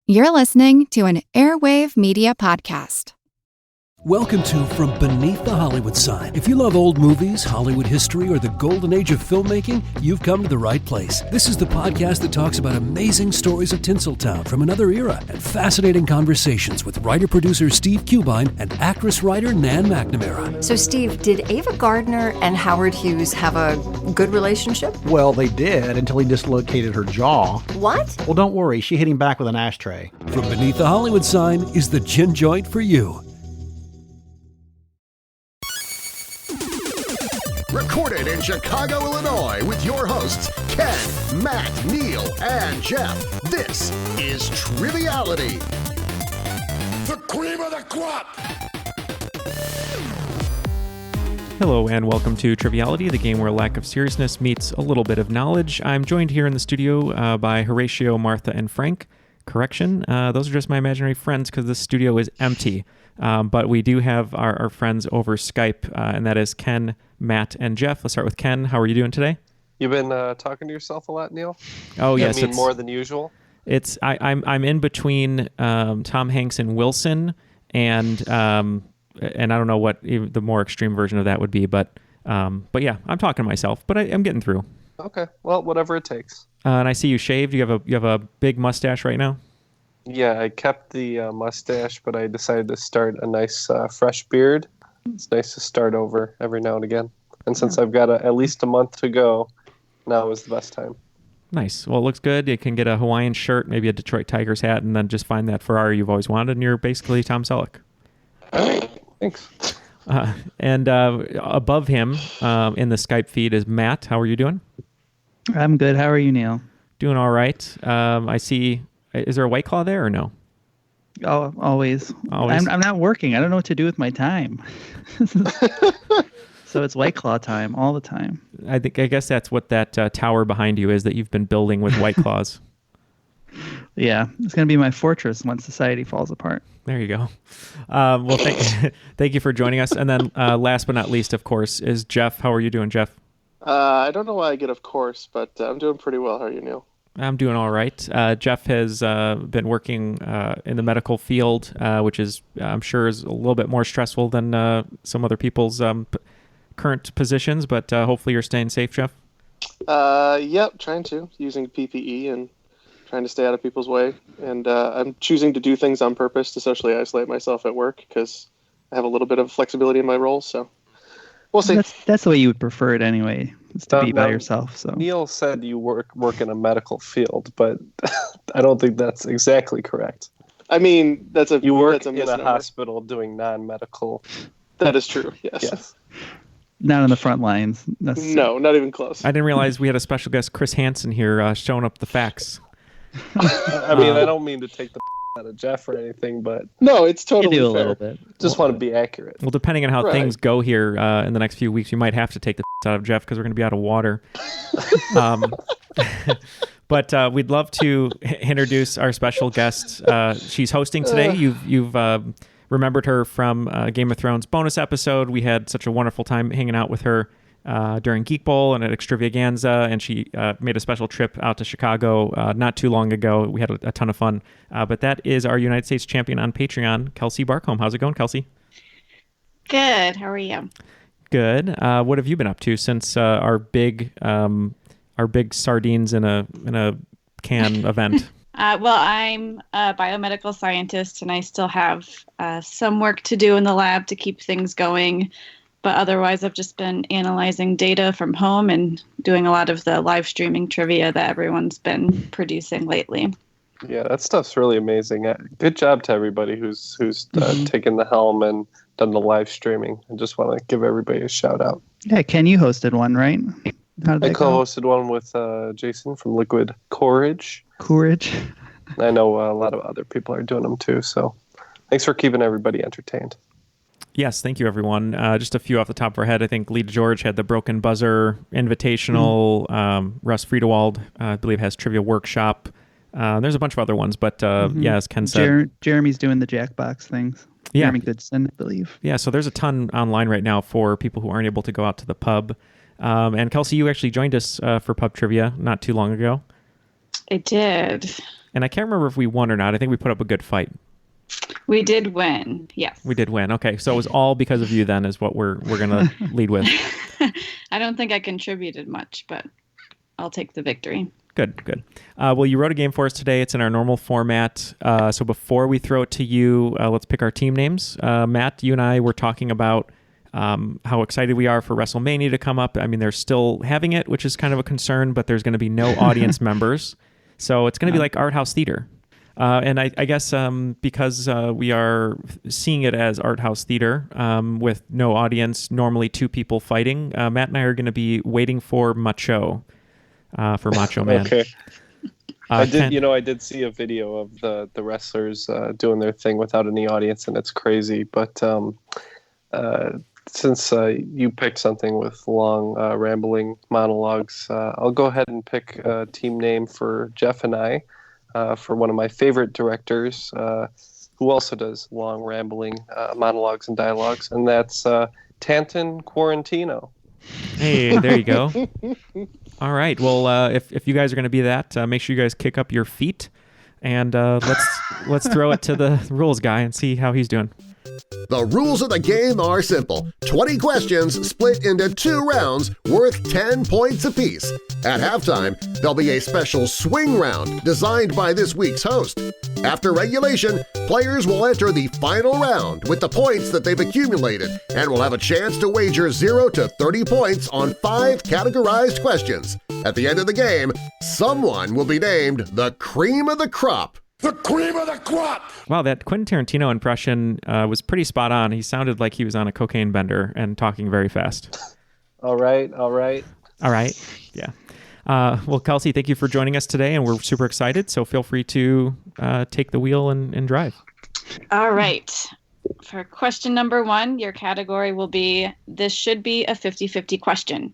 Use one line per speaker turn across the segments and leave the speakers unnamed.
You're listening to an Airwave Media Podcast.
Welcome to From Beneath the Hollywood Sign. If you love old movies, Hollywood history, or the golden age of filmmaking, you've come to the right place. This is the podcast that talks about amazing stories of Tinseltown from another era and fascinating conversations with writer-producer Steve Cubine and actress-writer Nan McNamara.
So, Steve, did Ava Gardner and Howard Hughes have a good relationship?
Well, they did until he dislocated her jaw.
What?
Well, don't worry. She hit him back with an ashtray.
From Beneath the Hollywood Sign is the gin joint for you.
Recorded in Chicago, Illinois, with your hosts, Ken, Matt, Neal, and Jeff. This is Triviality. The cream of the crop!
Hello and welcome to Triviality, the game where lack of seriousness meets a little bit of knowledge. I'm joined here in the studio by Horatio, Martha, and Frank. Correction, those are just my imaginary friends because the studio is empty. But we do have our friends over Skype, and that is Ken, Matt, and Jeff. Let's start with Ken. How are you doing today?
You've been talking to yourself a lot, Neal?
Oh, yes.
I mean, more than usual?
I'm in between Tom Hanks and Wilson, and I don't know what the more extreme version of that would be, but yeah, I'm talking to myself, but I'm getting through.
Okay, well, whatever it takes.
And I see you shaved. You have a big mustache right now?
Yeah, I kept the mustache, but I decided to start a nice fresh beard. It's nice to start over every now and again. And since I've got at least a month to go, now is the best time. Nice.
Well, it looks good. You can get a Hawaiian shirt, maybe a Detroit Tigers hat, and then just find that Ferrari you've always wanted, and you're basically Tom Selleck.
All right. Thanks.
And above him in the Skype feed is Matt. How are you doing?
I'm good. How are you, Neal?
Doing all right. I see... Is there a White Claw there or no?
Oh, always. I'm not working. I don't know what to do with my time. So it's White Claw time all the time.
I guess that's what that tower behind you is that you've been building with White Claws.
Yeah, it's going to be my fortress once society falls apart.
There you go. Well, thank you for joining us. And then last but not least, of course, is Jeff. How are you doing, Jeff?
I don't know why I get of course, but I'm doing pretty well. How are you, Neal?
I'm doing all right. Jeff has been working in the medical field, which is, I'm sure, is a little bit more stressful than some other people's current positions, but hopefully you're staying safe, Jeff?
Yep, trying to, using PPE and trying to stay out of people's way. And I'm choosing to do things on purpose to socially isolate myself at work because I have a little bit of flexibility in my role, so we'll see.
That's the way you would prefer it anyway. Is to be by yourself. So
Neal said you work in a medical field, but I don't think that's exactly correct.
I mean, you work
in a hospital doing non-medical.
That is true. Yes.
Not on the front lines.
No, not even close.
I didn't realize we had a special guest, Chris Hansen, here showing up the facts.
I mean, I don't mean to take the out of Jeff or anything, but
no, it's totally
fair.
A
little bit.
Just want to be accurate.
Well, depending on how things go here in the next few weeks, you might have to take the out of Jeff because we're going to be out of water. But we'd love to introduce our special guest. She's hosting today. You've remembered her from Game of Thrones bonus episode. We had such a wonderful time hanging out with her during Geek Bowl and at Extravaganza, and she made a special trip out to Chicago not too long ago. We had a ton of fun. But that is our United States champion on Patreon, Kelsey Barcomb. How's it going, Kelsey?
Good. How are you?
Good. What have you been up to since our big sardines in a can event?
Well, I'm a biomedical scientist, and I still have some work to do in the lab to keep things going. But otherwise, I've just been analyzing data from home and doing a lot of the live streaming trivia that everyone's been producing lately.
Yeah, that stuff's really amazing. Good job to everybody who's taken the helm and done the live streaming. I just want to give everybody a shout out.
Yeah, Ken, you hosted one, right?
I co-hosted one with Jason from Liquid Courage. I know a lot of other people are doing them too, so thanks for keeping everybody entertained.
Yes, thank you, everyone. Just a few off the top of our head. I think Lee George had the Broken Buzzer Invitational. Russ Friedewald, I believe, has Trivia Workshop. There's a bunch of other ones, but yeah, as Ken said.
Jeremy's doing the Jackbox things.
Yeah.
Jeremy Goodson, I believe.
Yeah, so there's a ton online right now for people who aren't able to go out to the pub. And Kelsey, you actually joined us for pub trivia not too long ago.
I did.
And I can't remember if we won or not. I think we put up a good fight.
We did win. Yes.
We did win. Okay, so it was all because of you then, is what we're gonna lead with.
I don't think I contributed much, but I'll take the victory.
Good. Well, you wrote a game for us today. It's in our normal format. So before we throw it to you, let's pick our team names. Matt, you and I were talking about how excited we are for WrestleMania to come up. I mean, they're still having it, which is kind of a concern, but there's going to be no audience members. So it's going to be like art house theater. And I guess because we are seeing it as art house theater with no audience, normally two people fighting, Matt and I are going to be waiting for Macho Man.
Okay. I did see a video of the wrestlers doing their thing without any audience, and it's crazy. But since you picked something with long, rambling monologues, I'll go ahead and pick a team name for Jeff and I. For one of my favorite directors, who also does long, rambling monologues and dialogues, and that's Tantan Quarantino.
Hey, there you go. All right. Well, if you guys are going to be that, make sure you guys kick up your feet, and let's throw it to the rules guy and see how he's doing.
The rules of the game are simple. 20 questions split into 2 rounds worth 10 points apiece. At halftime, there'll be a special swing round designed by this week's host. After regulation, players will enter the final round with the points that they've accumulated and will have a chance to wager 0 to 30 points on 5 categorized questions. At the end of the game, someone will be named the cream of the crop. The cream of the crop!
Wow, that Quentin Tarantino impression was pretty spot on. He sounded like he was on a cocaine bender and talking very fast.
All right.
Yeah. Well, Kelsey, thank you for joining us today, and we're super excited, so feel free to take the wheel and drive.
All right. For question number 1, your category will be, this should be a 50-50 question.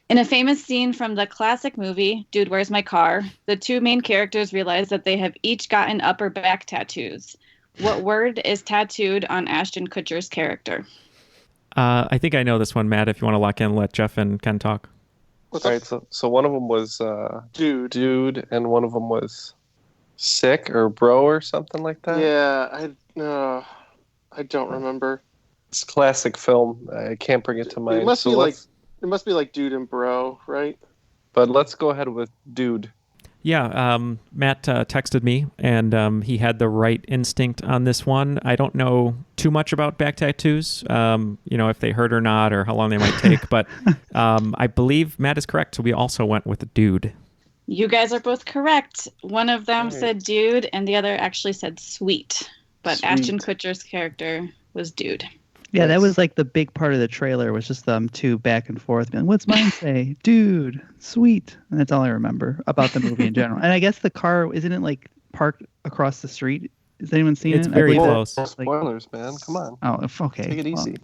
In a famous scene from the classic movie, Dude, Where's My Car?, the 2 main characters realize that they have each gotten upper back tattoos. What word is tattooed on Ashton Kutcher's character?
I think I know this one, Matt, if you want to lock in, let Jeff and Ken talk.
All right, so one of them was dude, and one of them was sick or bro or something like that.
Yeah, I don't remember.
It's a classic film. I can't bring it to mind.
It must be like dude and bro, right?
But let's go ahead with dude.
Yeah, Matt texted me, and he had the right instinct on this one. I don't know too much about back tattoos, if they hurt or not, or how long they might take. But I believe Matt is correct, so we also went with dude.
You guys are both correct. One of them said dude, and the other actually said sweet. But sweet. Ashton Kutcher's character was dude.
Yeah, that was like the big part of the trailer was just them 2 back and forth. Going, what's mine say? Dude, sweet. And that's all I remember about the movie in general. And I guess the car, isn't it like parked across the street? Has anyone seen it?
It's very close.
Spoilers, man. Come on.
Oh, okay.
Take it easy.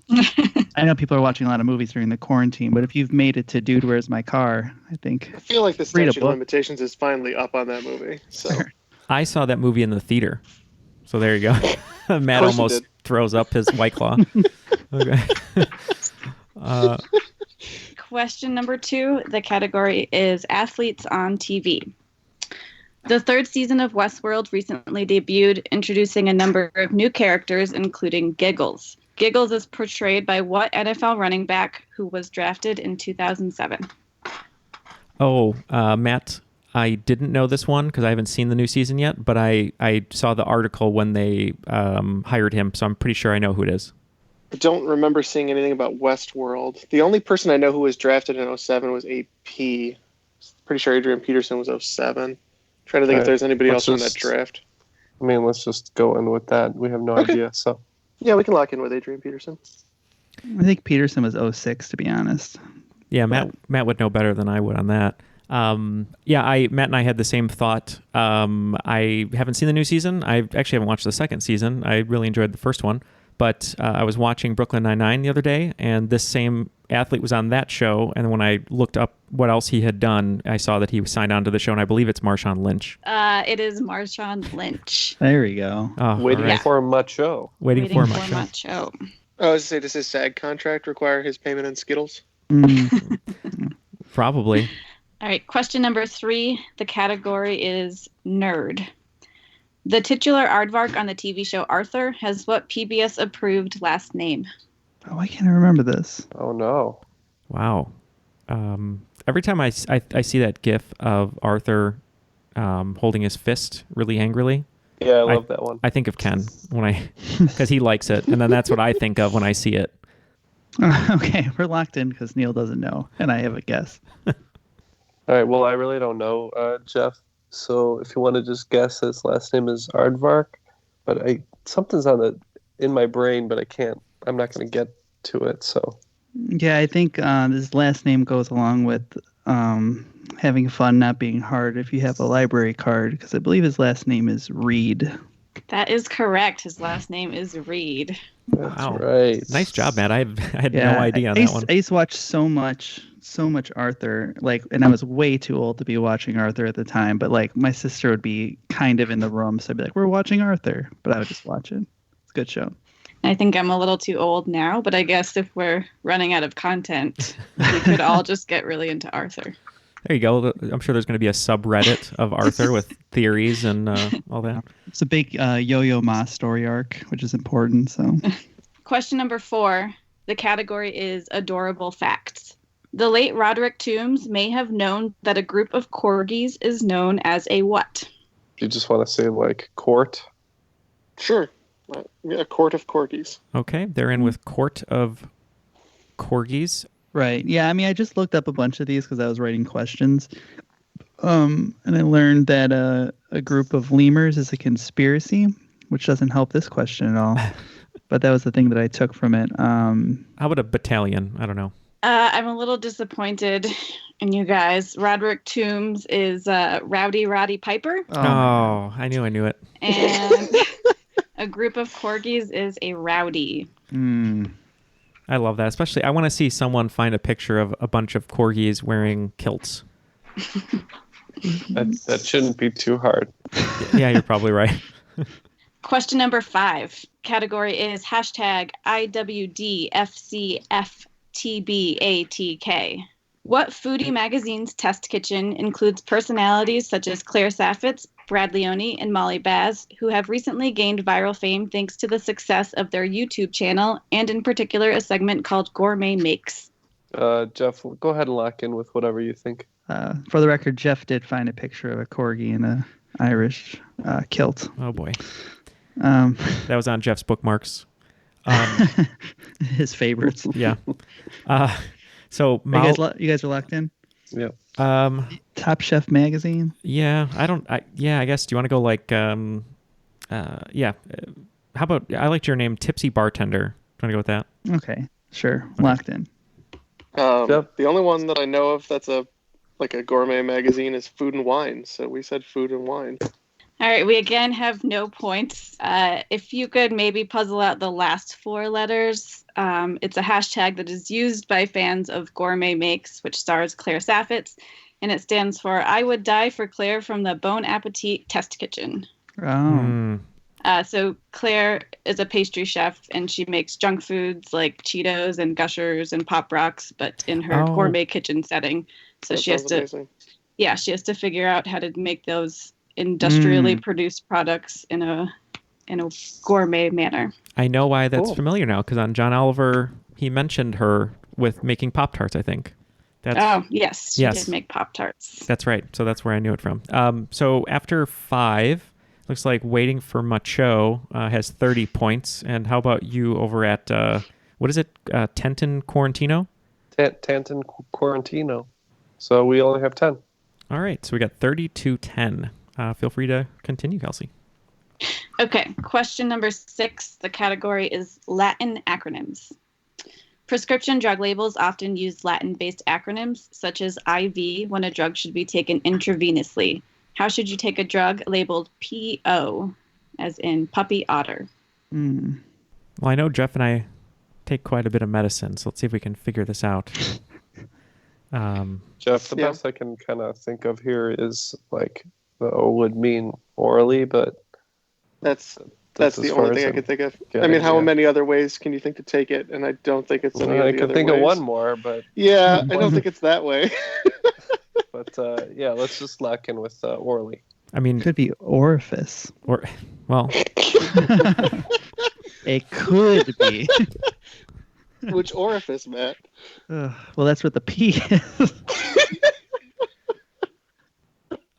I know people are watching a lot of movies during the quarantine, but if you've made it to Dude, Where's My Car? I
feel like the statute of limitations is finally up on that movie. So
I saw that movie in the theater. So there you go. Matt almost throws up his White Claw. Okay.
Question number 2, the category is athletes on TV. The 3rd season of Westworld recently debuted, introducing a number of new characters, including Giggles. Giggles is portrayed by what NFL running back who was drafted in 2007?
Oh, Matt, I didn't know this one because I haven't seen the new season yet, but I saw the article when they hired him, so I'm pretty sure I know who it is.
I don't remember seeing anything about Westworld. The only person I know who was drafted in 07 was AP. Pretty sure Adrian Peterson was 07. Trying to think if there's anybody else in that draft.
I mean, let's just go in with that. We have no idea. So
yeah, we can lock in with Adrian Peterson.
I think Peterson was 06, to be honest.
Yeah, Matt would know better than I would on that. Matt and I had the same thought. I haven't seen the new season. I actually haven't watched the 2nd season. I really enjoyed the first one. But I was watching Brooklyn Nine-Nine the other day, and this same athlete was on that show. And when I looked up what else he had done, I saw that he was signed on to the show, and I believe it's Marshawn Lynch.
It is Marshawn Lynch.
There we go.
Waiting for Macho.
Waiting for Macho.
I was going to say, does his SAG contract require his payment in Skittles?
Probably.
All right, question number 3. The category is nerd. The titular aardvark on the TV show Arthur has what PBS-approved last name?
Oh, why can't I remember this?
Oh, no.
Wow. Every time I see that gif of Arthur holding his fist really angrily.
Yeah, I love that one.
I think of Ken because he likes it, and then that's what I think of when I see it.
Okay, we're locked in because Neal doesn't know, and I have a guess.
All right, well, I really don't know, Jeff. So if you want to just guess, his last name is Aardvark, but something's in my brain, but I'm not going to get to it, so.
Yeah, I think his last name goes along with having fun not being hard if you have a library card, because I believe his last name is Reed.
That is correct. His last name is Reed.
That's right.
Nice job, Matt. I had no idea on that one.
I used to watch so much Arthur, and I was way too old to be watching Arthur at the time, but my sister would be kind of in the room, so I'd be like, we're watching Arthur, but I would just watch it. It's a good show.
I think I'm a little too old now, but I guess if we're running out of content, we could all just get really into Arthur.
There you go. I'm sure there's going to be a subreddit of Arthur with theories and all that.
It's a big Yo-Yo Ma story arc, which is important. So,
question number 4. The category is adorable facts. The late Roderick Toombs may have known that a group of corgis is known as a what?
You just want to say court?
Sure. A court of corgis.
Okay, they're in with court of corgis.
Right. Yeah, I mean, I just looked up a bunch of these because I was writing questions. And I learned that a group of lemurs is a conspiracy, which doesn't help this question at all. But that was the thing that I took from it.
How about a battalion? I don't know.
I'm a little disappointed in you guys. Roderick Toombs is Rowdy Roddy Piper.
Oh, I knew it.
And a group of corgis is a rowdy.
I love that. Especially, I want to see someone find a picture of a bunch of corgis wearing kilts.
That shouldn't be too hard.
Yeah, you're probably right.
Question number 5. Category is hashtag IWDFCFTBATK. What foodie magazine's test kitchen includes personalities such as Claire Saffitz, Brad Leone, and Molly Baz, who have recently gained viral fame thanks to the success of their YouTube channel, and in particular a segment called Gourmet Makes?
Jeff, go ahead and lock in with whatever you think.
For the record, Jeff did find a picture of a corgi in an Irish kilt.
Oh, boy. That was on Jeff's bookmarks.
His favorites.
Yeah. So
you guys are locked in?
Yeah.
Top Chef magazine?
Yeah, I guess. Do you want to go yeah. How about, I liked your name, Tipsy Bartender. Do you want to go with that?
Okay, sure. Locked in.
The only one that I know of that's a gourmet magazine is Food and Wine. So we said Food and Wine.
All right, we again have no points. If you could maybe puzzle out the last 4 letters. It's a hashtag that is used by fans of Gourmet Makes, which stars Claire Saffitz, and it stands for I Would Die for Claire from the Bon Appetit Test Kitchen.
Oh.
So Claire is a pastry chef, and she makes junk foods like Cheetos and Gushers and Pop Rocks, but in her gourmet kitchen setting. So she has to figure out how to make those industrially produced products in a gourmet manner.
I know why that's familiar now, because on John Oliver, he mentioned her with making Pop-Tarts, I think.
Yes. She did make Pop-Tarts.
That's right. So that's where I knew it from. So after 5, looks like Waiting for Macho has 30 points. And how about you over at, what is it, Tenton Quarantino?
Tanton Quarantino. So we only have 10.
All right. So we got 30-10. Feel free to continue, Kelsey.
Okay, question number 6. The category is Latin acronyms. Prescription drug labels often use Latin-based acronyms, such as IV when a drug should be taken intravenously. How should you take a drug labeled PO, as in puppy otter?
Well, I know Jeff and I take quite a bit of medicine, so let's see if we can figure this out.
Jeff, the best I can kind of think of here is the O would mean orally, but
that's the only thing I could think of. I mean, how many other ways can you think to take it? And I don't think it's any of the
I could
other
think
ways.
of one more, but
I don't think it's that way.
But yeah, let's just lock in with Orly.
I mean,
Could be orifice.
or well,
It could be.
Which orifice, Matt?
Well, that's what the P is.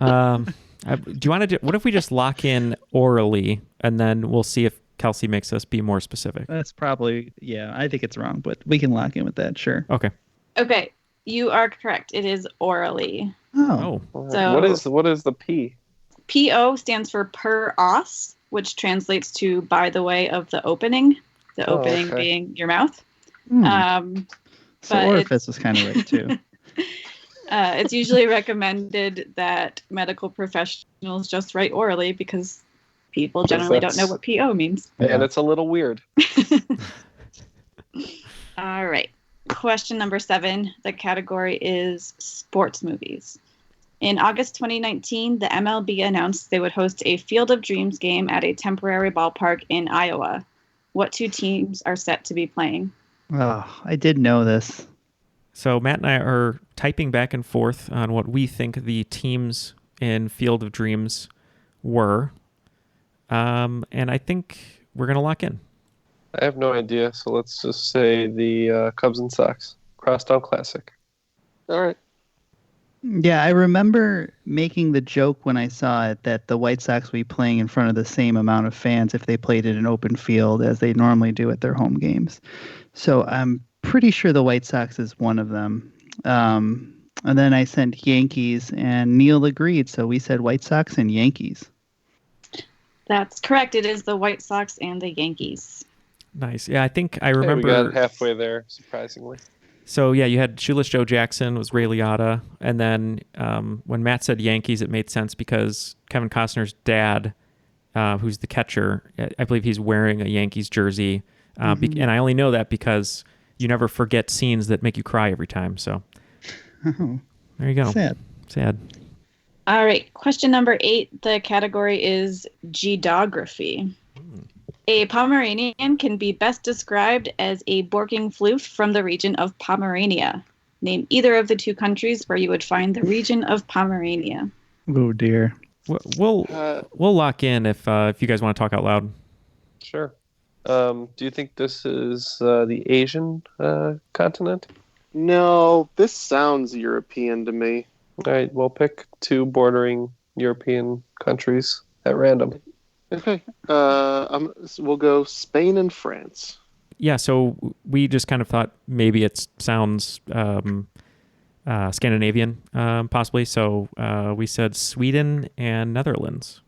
do you want to do? What if we just lock in orally, and then we'll see if Kelsey makes us be more specific?
That's probably, yeah, I think it's wrong, but we can lock in with that, sure.
Okay.
Okay, you are correct. It is orally.
Oh.
So
What is the P?
PO stands for per os, which translates to by the way of the opening. The opening being your mouth.
So orifice was kind of right, too.
It's usually recommended that medical professionals just write orally because people generally don't know what PO means.
And it's a little weird.
All right. Question number 7. The category is sports movies. In August 2019, the MLB announced they would host a Field of Dreams game at a temporary ballpark in Iowa. What 2 teams are set to be playing?
Oh, I did know this.
So Matt and I are typing back and forth on what we think the teams in Field of Dreams were. And I think we're going to lock in.
I have no idea, so let's just say the Cubs and Sox. Crosstown Classic.
All right.
Yeah, I remember making the joke when I saw it that the White Sox would be playing in front of the same amount of fans if they played in an open field as they normally do at their home games. So I'm pretty sure the White Sox is one of them. And then I sent Yankees, and Neal agreed, so we said White Sox and Yankees.
That's correct. It is the White Sox and the Yankees.
Nice. Yeah, I think I remember.
We got halfway there, surprisingly.
So, yeah, you had Shoeless Joe Jackson was Ray Liotta. And then when Matt said Yankees, it made sense because Kevin Costner's dad, who's the catcher, I believe he's wearing a Yankees jersey. And I only know that because you never forget scenes that make you cry every time. So there you go. Sad.
All right. Question number 8. The category is geography. A Pomeranian can be best described as a Borking floof from the region of Pomerania. Name either of the 2 countries where you would find the region of Pomerania.
Oh, dear.
We'll lock in if you guys want to talk out loud.
Sure. Do you think this is the Asian continent?
No, this sounds European to me.
All right, we'll pick 2 bordering European countries at random.
Okay. We'll go Spain and France.
Yeah, so we just kind of thought maybe it sounds Scandinavian, possibly. So we said Sweden and Netherlands.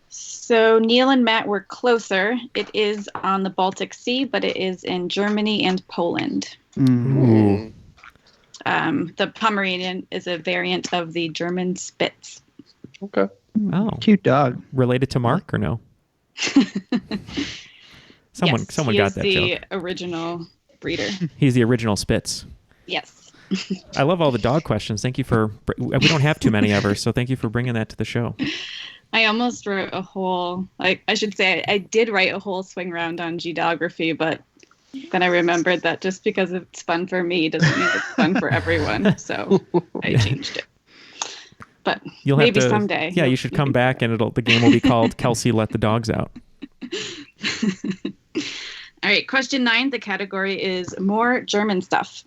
So Neal and Matt were closer. It is on the Baltic Sea, but it is in Germany and Poland.
Ooh.
The Pomeranian is a variant of the German Spitz.
Okay.
Oh,
cute dog.
Related to Mark or no? Someone got that joke.
He is the original breeder.
He's the original Spitz.
Yes.
I love all the dog questions. Thank you for. We don't have too many ever, so thank you for bringing that to the show.
I almost wrote a whole, I should say, I did write a whole swing round on geography, but then I remembered that just because it's fun for me doesn't mean it's fun for everyone. So I changed it. But maybe someday.
Yeah, you should come back and the game will be called Kelsey Let the Dogs Out.
All right, question 9. The category is more German stuff.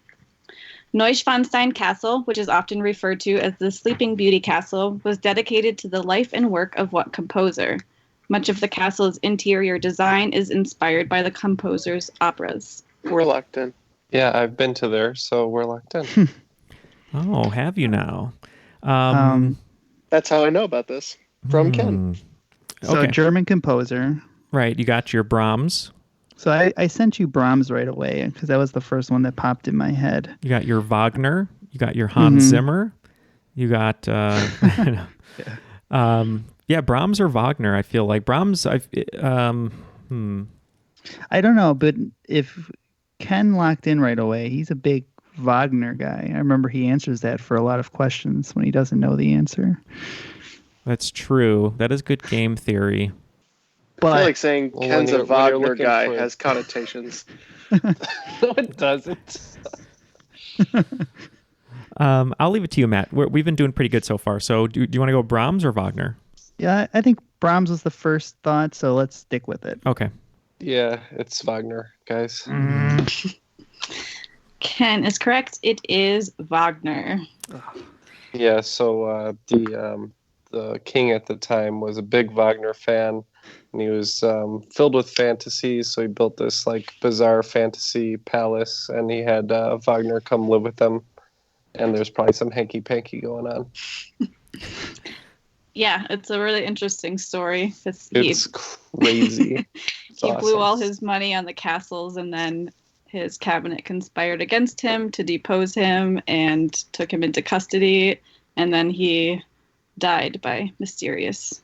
Neuschwanstein Castle, which is often referred to as the Sleeping Beauty Castle, was dedicated to the life and work of what composer? Much of the castle's interior design is inspired by the composer's operas.
We're locked in.
Yeah, I've been to there, so we're locked in.
Oh, have you now?
That's how I know about this. From Ken.
So
Okay.
German composer.
Right, you got your Brahms.
So I sent you Brahms right away because that was the first one that popped in my head.
You got your Wagner. You got your Hans Zimmer. You got, Brahms or Wagner. I feel like Brahms.
I don't know, but if Ken locked in right away, he's a big Wagner guy. I remember he answers that for a lot of questions when he doesn't know the answer.
That's true. That is good game theory.
But I feel like saying Ken's a Wagner guy
for...
has connotations.
No, it doesn't.
I'll leave it to you, Matt. We've been doing pretty good so far. So do you want to go Brahms or Wagner?
Yeah, I think Brahms was the first thought, so let's stick with it.
Okay.
Yeah, it's Wagner, guys.
Ken is correct. It is Wagner.
Yeah, so the king at the time was a big Wagner fan, and he was filled with fantasies. So he built this like bizarre fantasy palace, and he had Wagner come live with them. And there's probably some hanky panky going on.
Yeah, it's a really interesting story.
It's crazy.
He blew all his money on the castles, and then his cabinet conspired against him to depose him and took him into custody. And then he died by mysterious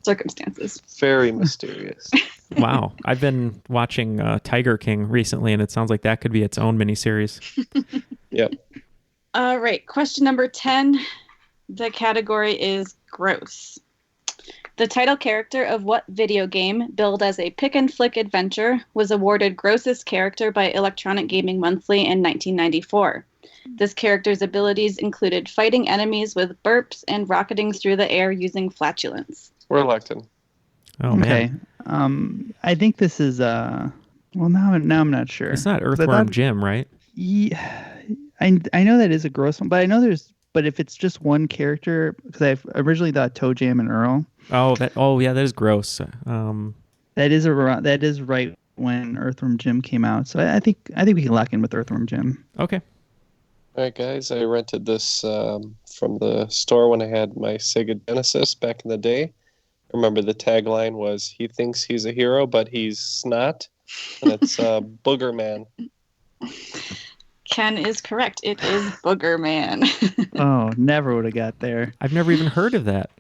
circumstances.
Very mysterious.
Wow. I've been watching Tiger King recently, and it sounds like that could be its own miniseries.
Yep.
All right. Question number 10. The category is gross. The title character of what video game, billed as a pick-and-flick adventure, was awarded Grossest Character by Electronic Gaming Monthly in 1994? This character's abilities included fighting enemies with burps and rocketing through the air using flatulence.
We're elected.
Oh, man.
Okay. I think this is... Well, now I'm not sure.
It's not Earthworm Jim, right?
Yeah, I know that is a gross one, but I know there's... But if it's just one character, because I originally thought Toe Jam and Earl.
Oh yeah, that is gross.
That is right when Earthworm Jim came out. So I think we can lock in with Earthworm Jim.
Okay.
All right, guys. I rented this from the store when I had my Sega Genesis back in the day. I remember the tagline was, "He thinks he's a hero, but he's snot," and it's Booger Man.
Ken is correct. It is Booger Man.
Oh, never would have got there.
I've never even heard of that.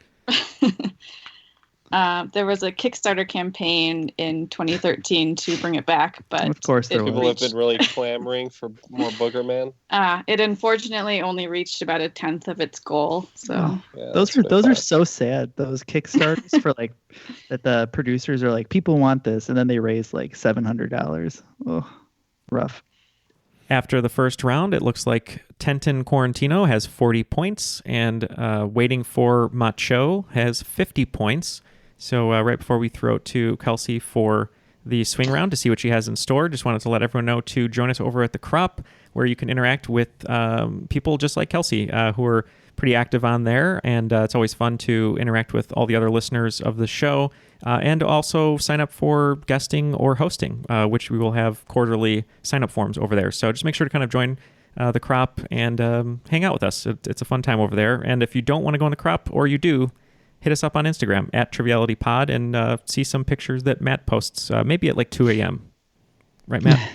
There was a Kickstarter campaign in 2013 to bring it back, but
of course
people have been really clamoring for more Booger Man.
It unfortunately only reached about 1/10 of its goal. So
Yeah,
those are so sad. Those Kickstarters for like that the producers are like, people want this, and then they raise like $700. Oh, rough.
After the first round, it looks like Tenton Quarantino has 40 points, and Waiting for Macho has 50 points. So right before we throw it to Kelsey for the swing round to see what she has in store, just wanted to let everyone know to join us over at the Crop, where you can interact with people just like Kelsey, who are pretty active on there. And it's always fun to interact with all the other listeners of the show. And also sign up for guesting or hosting, which we will have quarterly sign-up forms over there. So just make sure to kind of join the Crop and hang out with us. It's a fun time over there. And if you don't want to go in the Crop, or you do, hit us up on Instagram at TrivialityPod and see some pictures that Matt posts, maybe at like 2 a.m. Right, Matt?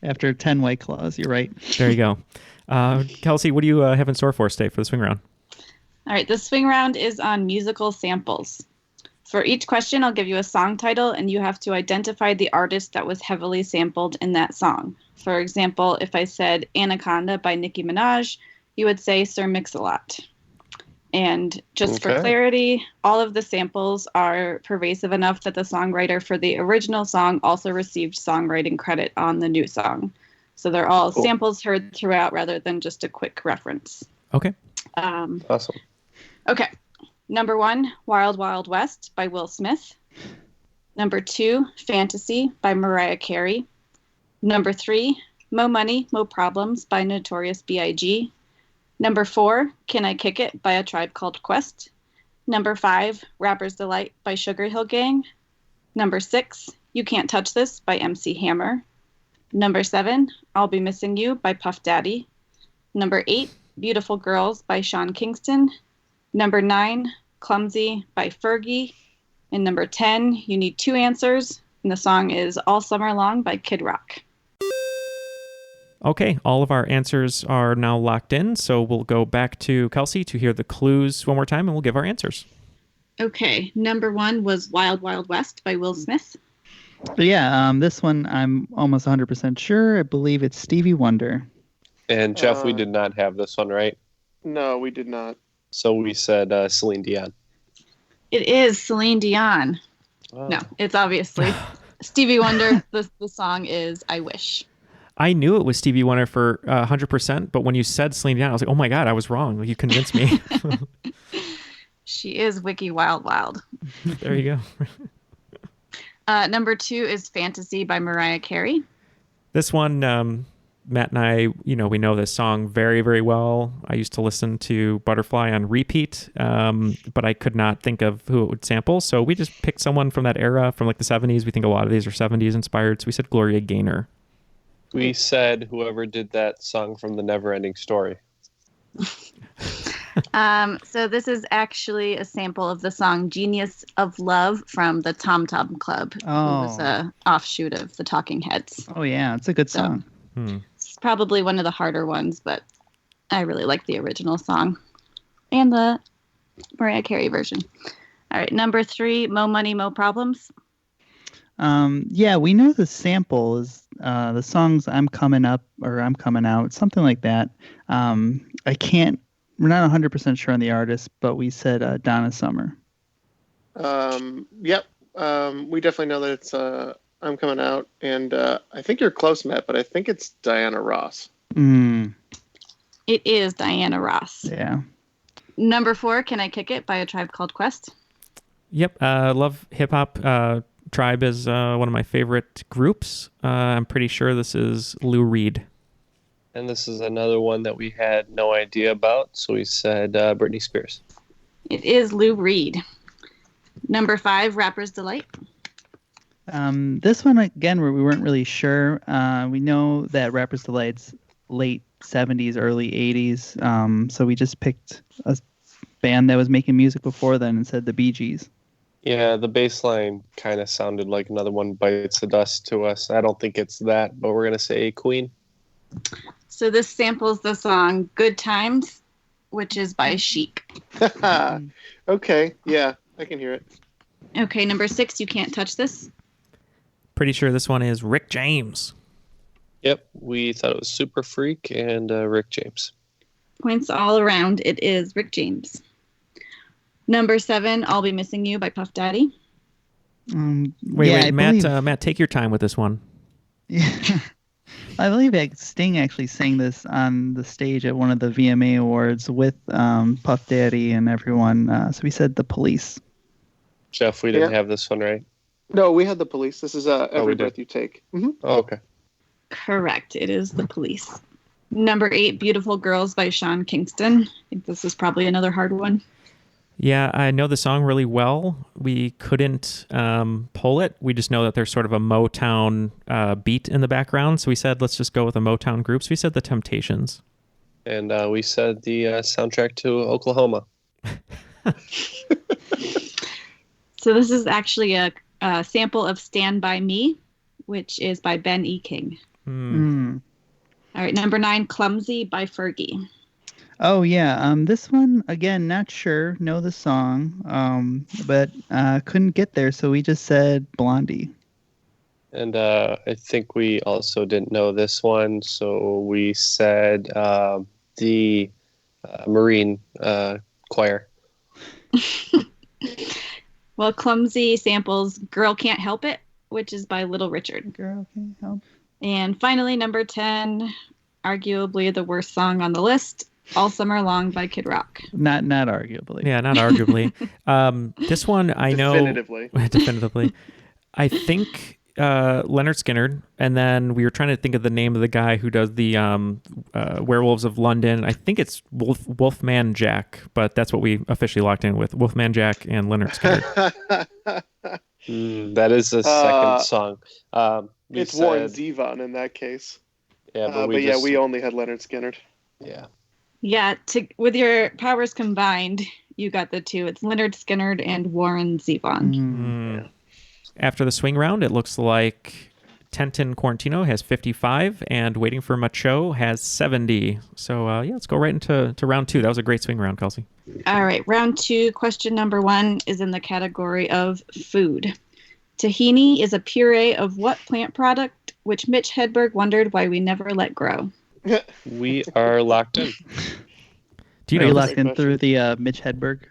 After 10 White Claws, you're right.
There you go. Kelsey, what do you have in store for us today for the swing round?
all right, the swing round is on musical samples. For each question, I'll give you a song title, and you have to identify the artist that was heavily sampled in that song. For example, if I said Anaconda by Nicki Minaj, you would say Sir Mix-a-Lot. And just for clarity, all of the samples are pervasive enough that the songwriter for the original song also received songwriting credit on the new song. So they're all samples heard throughout rather than just a quick reference.
Okay.
Awesome.
Okay. Number 1, Wild Wild West by Will Smith. Number 2, Fantasy by Mariah Carey. Number 3, Mo Money, Mo Problems by Notorious B.I.G. Number 4, Can I Kick It by A Tribe Called Quest. Number 5, Rapper's Delight by Sugar Hill Gang. Number 6, You Can't Touch This by MC Hammer. Number 7, I'll Be Missing You by Puff Daddy. Number 8, Beautiful Girls by Sean Kingston. Number 9, Clumsy by Fergie. And number 10, You Need 2 Answers. And the song is All Summer Long by Kid Rock.
Okay, all of our answers are now locked in, so we'll go back to Kelsey to hear the clues one more time, and we'll give our answers.
Okay, number 1 was Wild Wild West by Will Smith.
But yeah, this one I'm almost 100% sure. I believe it's Stevie Wonder.
And Jeff, we did not have this one, right?
No, we did not.
So we said Celine Dion.
It is Celine Dion. Oh. No, it's obviously Stevie Wonder. The song is I Wish.
I knew it was Stevie Wonder for 100%, but when you said Celine Dion, I was like, oh my God, I was wrong. You convinced me.
She is Wiki Wild Wild.
There you
go. Number 2 is Fantasy by Mariah Carey.
This one, Matt and I, we know this song very, very well. I used to listen to Butterfly on repeat, but I could not think of who it would sample. So we just picked someone from that era, from like the 70s. We think a lot of these are 70s inspired. So we said Gloria Gaynor.
We said whoever did that song from The Neverending Story.
So this is actually a sample of the song Genius of Love from the Tom Tom Club, who was an offshoot of the Talking Heads.
Oh, yeah. It's a good song.
It's probably one of the harder ones, but I really like the original song and the Mariah Carey version. All right, number 3, Mo Money, Mo Problems.
Yeah, we know the sample is the songs I'm Coming Up or I'm Coming Out, something like that. We're not 100% sure on the artist, but we said Donna Summer.
Yep. We definitely know that it's I'm Coming Out, and I think you're close, Matt, but I think it's Diana Ross.
It is Diana Ross.
Yeah.
Number 4, Can I Kick It by A Tribe Called Quest.
Yep. Love hip hop. Tribe is one of my favorite groups. I'm pretty sure this is Lou Reed.
And this is another one that we had no idea about, so we said Britney Spears.
It is Lou Reed. Number 5, Rapper's Delight.
This one, again, where we weren't really sure. We know that Rapper's Delight's late 70s, early 80s, so we just picked a band that was making music before then and said the Bee Gees.
Yeah, the bass line kind of sounded like Another One Bites the Dust to us. I don't think it's that, but we're going to say Queen.
So this samples the song Good Times, which is by Chic.
Okay, yeah, I can hear it.
Okay, number 6, You Can't Touch This.
Pretty sure this one is Rick James.
Yep, we thought it was Super Freak and Rick James.
Points all around. It is Rick James. Number 7, I'll Be Missing You by Puff Daddy.
Wait, Matt, take your time with this one.
Yeah. I believe Sting actually sang this on the stage at one of the VMA Awards with Puff Daddy and everyone. So we said The Police.
Jeff, we didn't have this one, right?
No, we had The Police. This is Every Breath You Take. Mm-hmm.
Oh, okay.
Correct. It is The Police. Number 8, Beautiful Girls by Sean Kingston. I think this is probably another hard one.
Yeah, I know the song really well. We couldn't pull it. We just know that there's sort of a Motown beat in the background. So we said, let's just go with a Motown group. So we said The Temptations.
And we said the soundtrack to Oklahoma.
So this is actually a sample of Stand By Me, which is by Ben E. King. All right, number 9, Clumsy by Fergie.
Oh, yeah. This one, again, not sure. Know the song, but couldn't get there, so we just said Blondie.
And I think we also didn't know this one, so we said the Marine Choir.
Well, Clumsy samples Girl Can't Help It, which is by Little Richard.
Girl Can't Help.
And finally, number 10, arguably the worst song on the list, All Summer Long by Kid Rock.
Not arguably.
Yeah, not arguably. This one I know definitively. I think Leonard Skinner, and then we were trying to think of the name of the guy who does the Werewolves of London. I think it's Wolfman Jack, but that's what we officially locked in with, Wolfman Jack and Leonard Skinner.
That is the second song.
It's Warren Zevon in that case.
Yeah, but
we only had Leonard Skinner.
Yeah.
Yeah, with your powers combined, you got the two. It's Leonard Skinner and Warren Zevon.
Yeah. After the swing round, it looks like Tenton Quarantino has 55 and Waiting for Macho has 70. So, let's go right into round 2. That was a great swing round, Kelsey.
All right, round 2, question number 1 is in the category of food. Tahini is a puree of what plant product, which Mitch Hedberg wondered why we never let grow?
We are locked in.
Are you locked in through the Mitch Hedberg,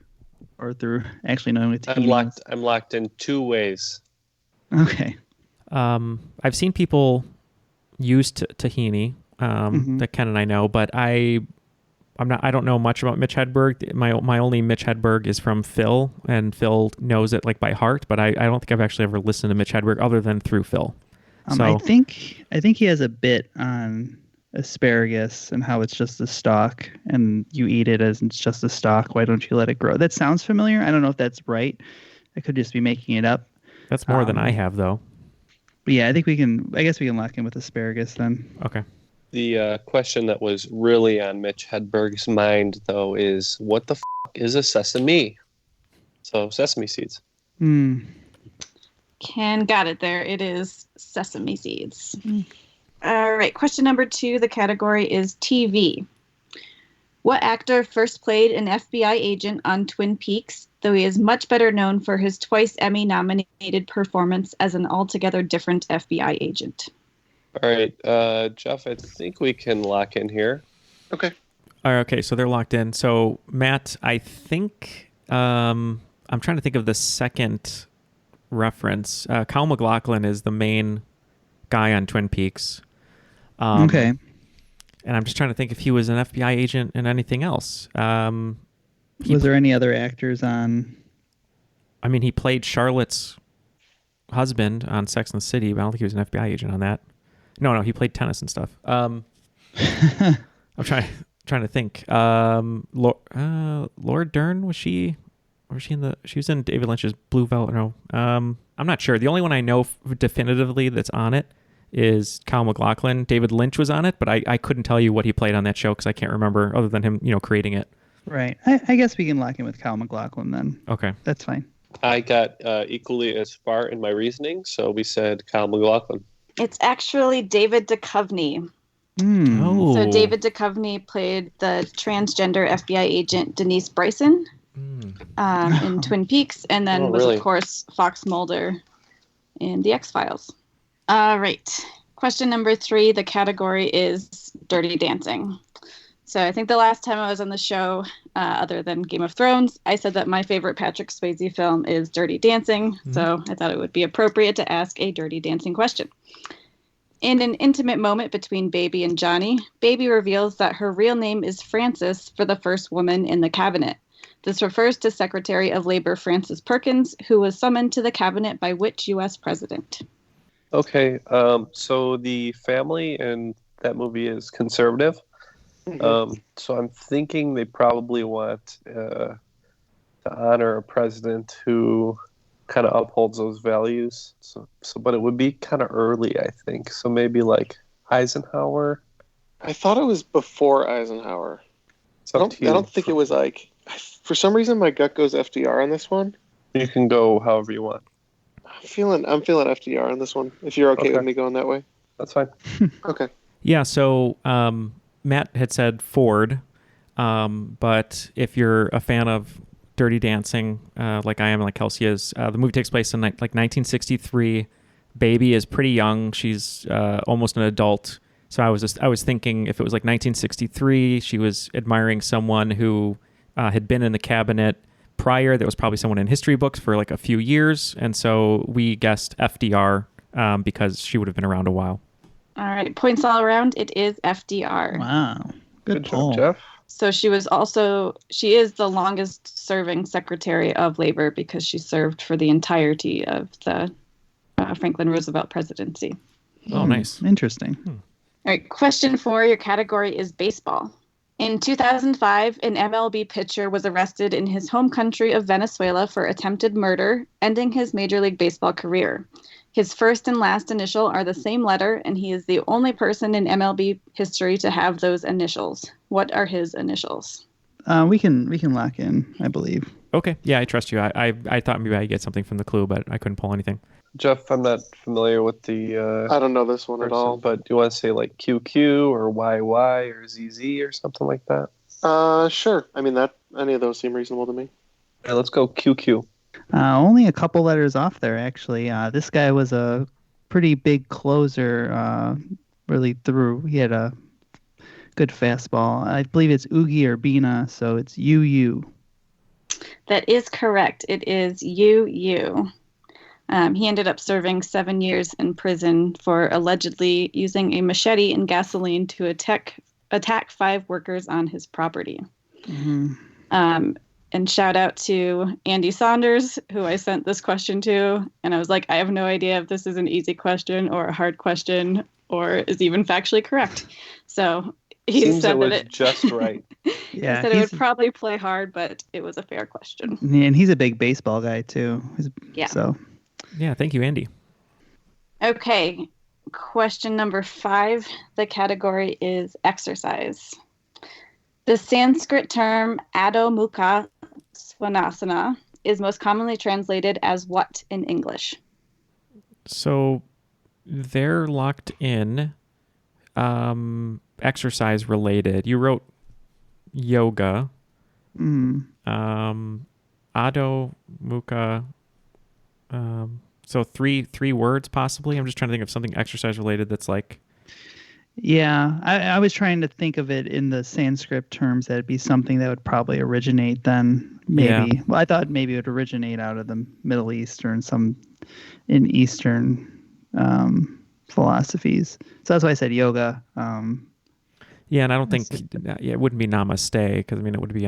or through actually knowing what tahini is?
I'm locked in 2 ways.
Okay.
I've seen people used tahini that Ken and I know, but I don't know much about Mitch Hedberg. My only Mitch Hedberg is from Phil, and Phil knows it like by heart, but I don't think I've actually ever listened to Mitch Hedberg other than through Phil. So
I think he has a bit on asparagus and how it's just a stalk and you eat it as it's just a stalk. Why don't you let it grow? That sounds familiar. I don't know if that's right. I could just be making it up.
That's more than I have, though.
But yeah, I guess we can lock in with asparagus then.
Okay.
The question that was really on Mitch Hedberg's mind, though, is what the is a sesame? So sesame seeds.
Ken got it there. It is sesame seeds. All right. Question number 2. The category is TV. What actor first played an FBI agent on Twin Peaks, though he is much better known for his twice Emmy-nominated performance as an altogether different FBI agent?
All right, Jeff, I think we can lock in here.
Okay.
All right, okay, so they're locked in. So, Matt, I think I'm trying to think of the second reference. Kyle MacLachlan is the main guy on Twin Peaks.
Okay.
And I'm just trying to think if he was an FBI agent in anything else.
Was there any other actors on?
I mean, he played Charlotte's husband on Sex and the City, but I don't think he was an FBI agent on that. No, he played tennis and stuff. I'm trying to think. Laura Dern, was she in the? She was in David Lynch's Blue Velvet. No, I'm not sure. The only one I know definitively that's on it is Kyle MacLachlan. David Lynch was on it, but I couldn't tell you what he played on that show because I can't remember other than him, creating it.
Right. I guess we can lock in with Kyle MacLachlan then.
Okay.
That's fine.
I got equally as far in my reasoning, so we said Kyle MacLachlan.
It's actually David Duchovny.
Oh.
So David Duchovny played the transgender FBI agent Denise Bryson in Twin Peaks, and then of course, Fox Mulder in The X-Files. All right. Question number 3. The category is Dirty Dancing. So I think the last time I was on the show, other than Game of Thrones, I said that my favorite Patrick Swayze film is Dirty Dancing. Mm-hmm. So I thought it would be appropriate to ask a Dirty Dancing question. In an intimate moment between Baby and Johnny, Baby reveals that her real name is Frances for the first woman in the cabinet. This refers to Secretary of Labor Frances Perkins, who was summoned to the cabinet by which U.S. president?
Okay, so the family in that movie is conservative. So I'm thinking they probably want to honor a president who kind of upholds those values. So, but it would be kind of early, I think. So maybe like Eisenhower.
I thought it was before Eisenhower. I don't think it was like. For some reason, my gut goes FDR on this one.
You can go however you want.
I'm feeling FDR on this one. If you're okay with me going that way,
that's fine.
Okay.
Yeah. So Matt had said Ford, but if you're a fan of Dirty Dancing, like I am, like Kelsey is, the movie takes place in like 1963. Baby is pretty young; she's almost an adult. So I was thinking if it was like 1963, she was admiring someone who had been in the cabinet prior. There was probably someone in history books for like a few years, and so we guessed FDR because she would have been around a while.
All right, points all around. It is FDR.
Wow, good
job, Jeff.
So she is the longest serving Secretary of Labor because she served for the entirety of the Franklin Roosevelt presidency.
Oh, nice.
Interesting.
All right, question 4. Your category is baseball. In 2005, an MLB pitcher was arrested in his home country of Venezuela for attempted murder, ending his Major League Baseball career. His first and last initial are the same letter, and he is the only person in MLB history to have those initials. What are his initials?
We can lock in, I believe.
Okay. Yeah, I trust you. I thought maybe I'd get something from the clue, but I couldn't pull anything.
Jeff, I'm not familiar with the...
I don't know this one at all.
But do you want to say like QQ or YY or ZZ or something like that?
Sure. I mean, any of those seem reasonable to me.
All right, let's go QQ.
Only a couple letters off there, actually. This guy was a pretty big closer, really through. He had a good fastball. I believe it's Oogie or Bina, so it's UU.
That is correct. It is UU. He ended up serving 7 years in prison for allegedly using a machete and gasoline to attack 5 workers on his property.
Mm-hmm.
And shout out to Andy Saunders, who I sent this question to. And I was like, I have no idea if this is an easy question or a hard question or is even factually correct. So he said that it
just right.
Yeah,
he said it would probably play hard, but it was a fair question.
And he's a big baseball guy too.
Yeah.
So.
Yeah, thank you, Andy.
Okay, question number 5. The category is exercise. The Sanskrit term Adho Mukha Svanasana is most commonly translated as what in English?
So they're locked in exercise related. You wrote yoga. Adho Mukha. So three words possibly. I'm just trying to think of something exercise related that's like.
Yeah, I was trying to think of it in the Sanskrit terms. That'd be something that would probably originate then. Maybe.
Yeah.
Well, I thought maybe it would originate out of the Middle East or in Eastern philosophies. So that's why I said yoga.
Yeah, and I don't think it wouldn't be namaste because it would be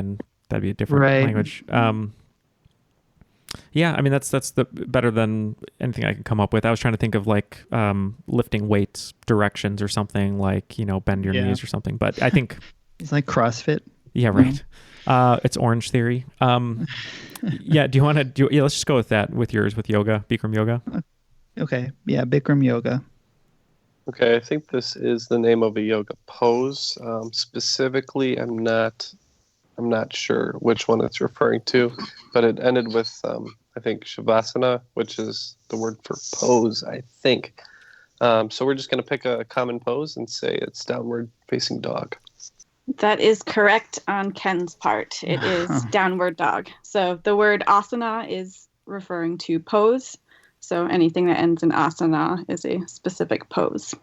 that'd be a different language. Yeah, that's the better than anything I can come up with. I was trying to think of like lifting weights directions or something like, bend your knees or something. But I think
it's like CrossFit.
Yeah, right. It's Orange Theory. Yeah, do you want to let's just go with that with yours with yoga, Bikram yoga.
Okay. Yeah, Bikram yoga.
Okay, I think this is the name of a yoga pose. Specifically, I'm not sure which one it's referring to, but it ended with, I think, Shavasana, which is the word for pose, I think. So we're just going to pick a common pose and say it's downward facing dog.
That is correct on Ken's part. It is downward dog. So the word asana is referring to pose. So anything that ends in asana is a specific pose.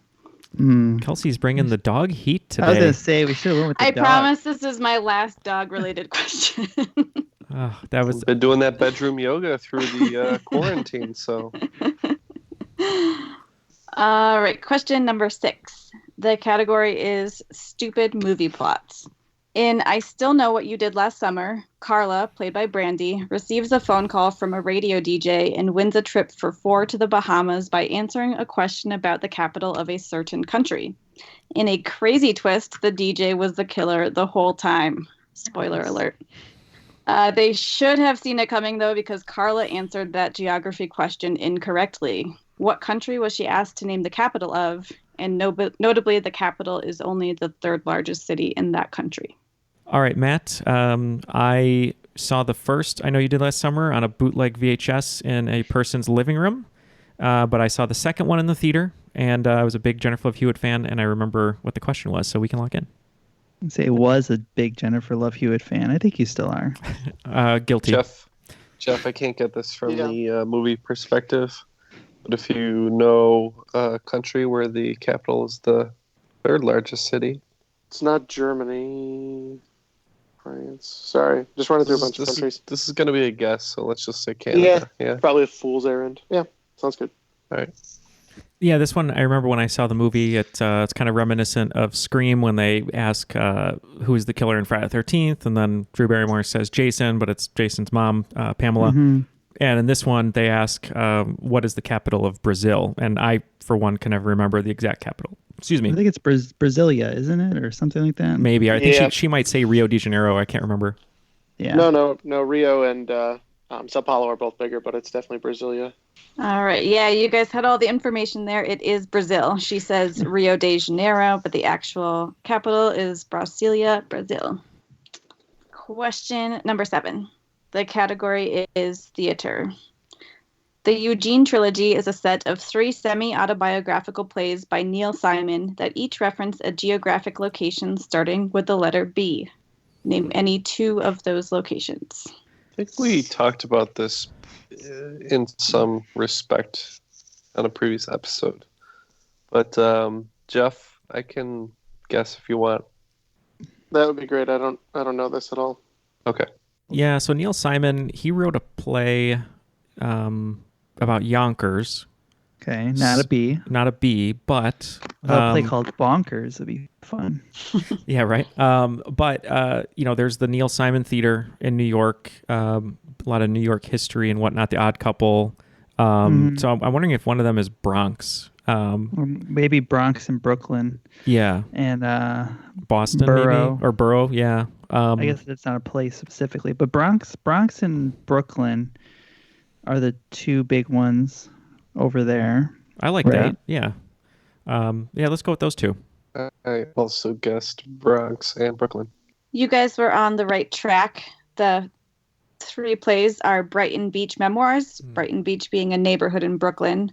Kelsey's bringing the dog heat today.
I was going to say we should have went with the dog.
I promise this is my last dog-related question.
That was
been doing that bedroom yoga through the quarantine. So,
all right. Question number 6. The category is stupid movie plots. In I Still Know What You Did Last Summer, Carla, played by Brandy, receives a phone call from a radio DJ and wins a trip for 4 to the Bahamas by answering a question about the capital of a certain country. In a crazy twist, the DJ was the killer the whole time. Spoiler alert. They should have seen it coming, though, because Carla answered that geography question incorrectly. What country was she asked to name the capital of? And notably, the capital is only the 3rd largest city in that country.
All right, Matt. I saw the first I Know You Did Last Summer on a bootleg VHS in a person's living room, but I saw the second one in the theater, and I was a big Jennifer Love Hewitt fan, and I remember what the question was, so we can lock in.
I'd say was a big Jennifer Love Hewitt fan. I think you still are.
Guilty.
Jeff, I can't get this from the movie perspective, but if you know a country where the capital is the 3rd largest city.
It's not Germany. France. Sorry, just running through a bunch of countries.
This is going to be a guess, so let's just say Canada. Yeah,
probably a fool's errand. Yeah, sounds good.
All right.
Yeah, this one, I remember when I saw the movie, it's kind of reminiscent of Scream when they ask who's the killer in Friday the 13th, and then Drew Barrymore says Jason, but it's Jason's mom, Pamela.
Mm-hmm.
And in this one, they ask, what is the capital of Brazil? And I, for one, can never remember the exact capital. Excuse me.
I think it's Brasilia, isn't it? Or something like that?
Maybe. I think she might say Rio de Janeiro. I can't remember.
Yeah.
No. Rio and Sao Paulo are both bigger, but it's definitely Brasilia.
All right. Yeah, you guys had all the information there. It is Brazil. She says Rio de Janeiro, but the actual capital is Brasilia, Brazil. Question number 7. The category is theater. The Eugene Trilogy is a set of 3 semi-autobiographical plays by Neil Simon that each reference a geographic location starting with the letter B. Name any 2 of those locations.
I think we talked about this in some respect on a previous episode. But Jeff, I can guess if you want.
That would be great. I don't know this at all.
Okay.
Yeah, so Neil Simon, he wrote a play about Yonkers.
Okay, not a B.
Not a B, but
A play called Bonkers would be fun.
Yeah, right. But there's the Neil Simon Theater in New York. A lot of New York history and whatnot. The Odd Couple. So I'm wondering if one of them is Bronx.
Or maybe Bronx and Brooklyn.
Yeah.
And
Boston,
Borough.
maybe, or Borough. Yeah.
I guess it's not a place specifically, but Bronx and Brooklyn are the two big ones over there.
I like that. Yeah. Let's go with those two.
I also guessed Bronx and Brooklyn.
You guys were on the right track. The 3 plays are Brighton Beach Memoirs, Brighton Beach being a neighborhood in Brooklyn,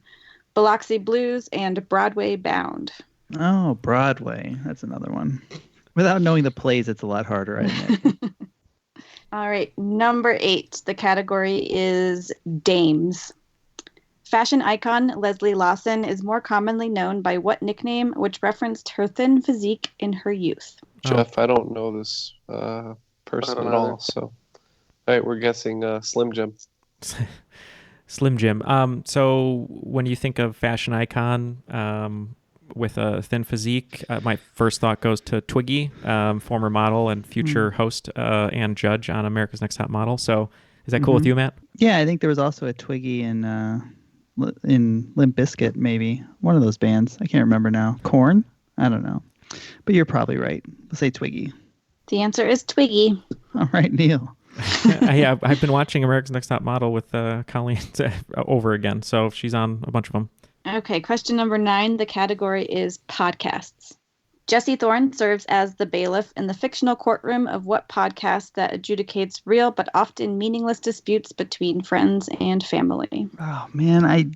Biloxi Blues, and Broadway Bound.
Oh, Broadway. That's another one. Without knowing the plays, it's a lot harder, I admit.
All right, number 8. The category is dames. Fashion icon Leslie Lawson is more commonly known by what nickname which referenced her thin physique in her youth?
Jeff, I don't know this person at all. So, all right, we're guessing Slim Jim.
Slim Jim. So when you think of fashion icon with a thin physique, my first thought goes to Twiggy, former model and future host and judge on America's Next Top Model. So is that cool with you, Matt?
Yeah, I think there was also a Twiggy in Limp Bizkit, maybe. One of those bands. I can't remember now. Korn? I don't know. But you're probably right. Let's say Twiggy.
The answer is Twiggy.
All right, Neil.
Yeah, I've been watching America's Next Top Model with Colleen over again, so she's on a bunch of them.
Okay, question number 9. The category is podcasts. Jesse Thorne serves as the bailiff in the fictional courtroom of what podcast that adjudicates real but often meaningless disputes between friends and family?
Oh, man, I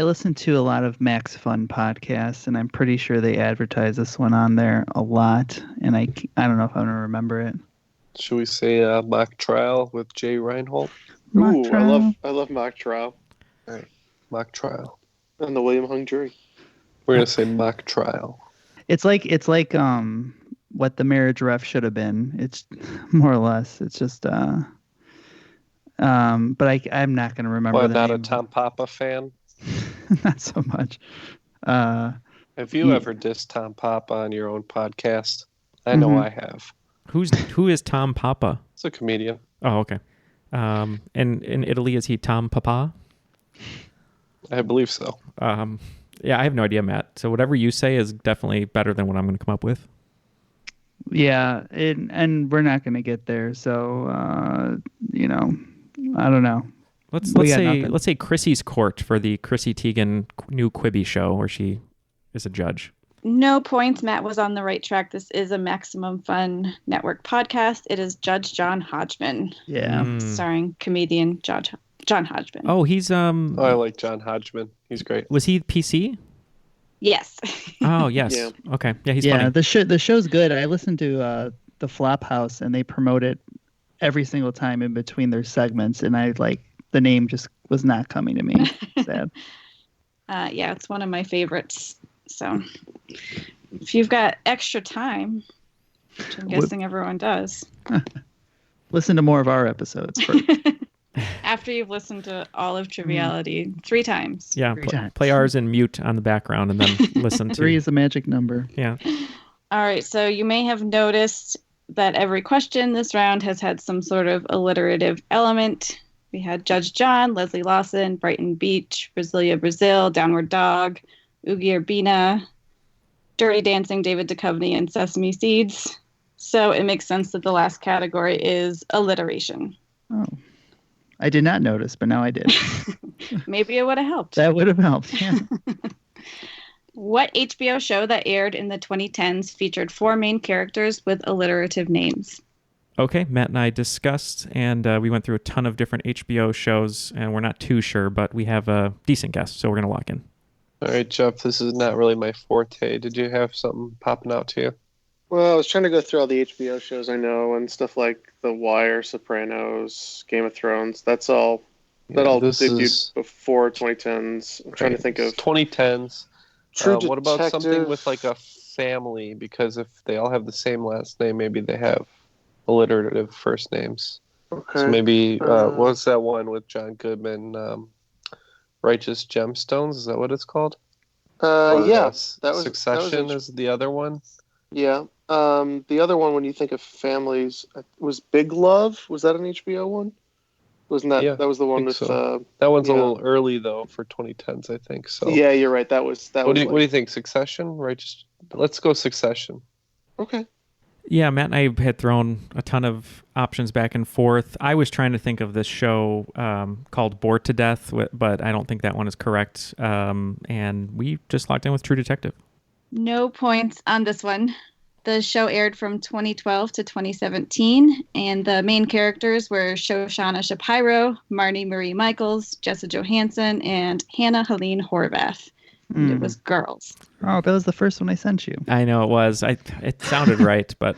listen to a lot of Max Fun podcasts, and I'm pretty sure they advertise this one on there a lot, and I don't know if I'm going to remember it.
Should we say Mock Trial with Jay Reinhold?
Ooh, I love Mock Trial.
All right, Mock Trial.
And the William Hung jury.
We're going to say Mock Trial.
It's like what the marriage ref should have been. It's more or less. It's just but I'm not going to remember.
Well,
the
not
name.
a Tom Papa fan?
Not so much.
Have you ever dissed Tom Papa on your own podcast? I know I have.
Who is Tom Papa?
It's a comedian.
Oh, okay. And in Italy, is he Tom Papa?
I believe so.
Yeah, I have no idea, Matt. So whatever you say is definitely better than what I'm going to come up with.
Yeah, and we're not going to get there. So I don't know.
Let's say Chrissy's Court for the Chrissy Teigen new Quibi show where she is a judge.
No points. Matt was on the right track. This is a Maximum Fun Network podcast. It is Judge John Hodgman.
Yeah.
Starring comedian John Hodgman.
Oh, he's
I like John Hodgman. He's great.
Was he PC?
Yes.
Oh, yes.
Yeah.
Okay. Yeah, he's funny.
The show's good. I listened to the Flophouse, and they promote it every single time in between their segments, and the name just was not coming to me. Sad.
Yeah, it's one of my favorites. So if you've got extra time, which I'm guessing everyone does.
Listen to more of our episodes first.
After you've listened to all of Triviality 3 times.
Yeah, play ours in mute on the background and then listen to
3 is the magic number.
Yeah.
All right, so you may have noticed that every question this round has had some sort of alliterative element. We had Judge John, Leslie Lawson, Brighton Beach, Brasilia Brazil, Downward Dog, Oogie Urbina, Dirty Dancing, David Duchovny, and Sesame Seeds. So it makes sense that the last category is alliteration.
Oh. I did not notice, but now I did.
Maybe it would have helped.
That would have helped, yeah.
What HBO show that aired in the 2010s featured 4 main characters with alliterative names?
Okay, Matt and I discussed, and we went through a ton of different HBO shows, and we're not too sure, but we have a decent guess, so we're going to lock in.
All right, Jeff, this is not really my forte. Did you have something popping out to you?
Well, I was trying to go through all the HBO shows I know and stuff like The Wire, Sopranos, Game of Thrones. That's all. That all debuted before 2010s. I'm trying to think of
2010s.
True
what about
Detective.
something with like a family? Because if they all have the same last name, maybe they have alliterative first names.
Okay.
So maybe what was that one with John Goodman? Righteous Gemstones, is that what it's called?
Yes,
Succession is the other one.
Yeah. The other one, when you think of families, was Big Love. Was that an HBO one? Wasn't that?
Yeah,
that was the one with.
so. That one's a little early though for 2010s, I think. So.
Yeah, you're right.
What do you think? Succession, Righteous? Let's go Succession.
Okay.
Yeah, Matt and I had thrown a ton of options back and forth. I was trying to think of this show called Bored to Death, but I don't think that one is correct. And we just locked in with True Detective.
No points on this one. The show aired from 2012 to 2017, and the main characters were Shoshana Shapiro, Marnie Marie Michaels, Jessa Johansson, and Hannah Helene Horvath. And it was girls.
Oh, that was the first one I sent you.
I know it was. It sounded right, but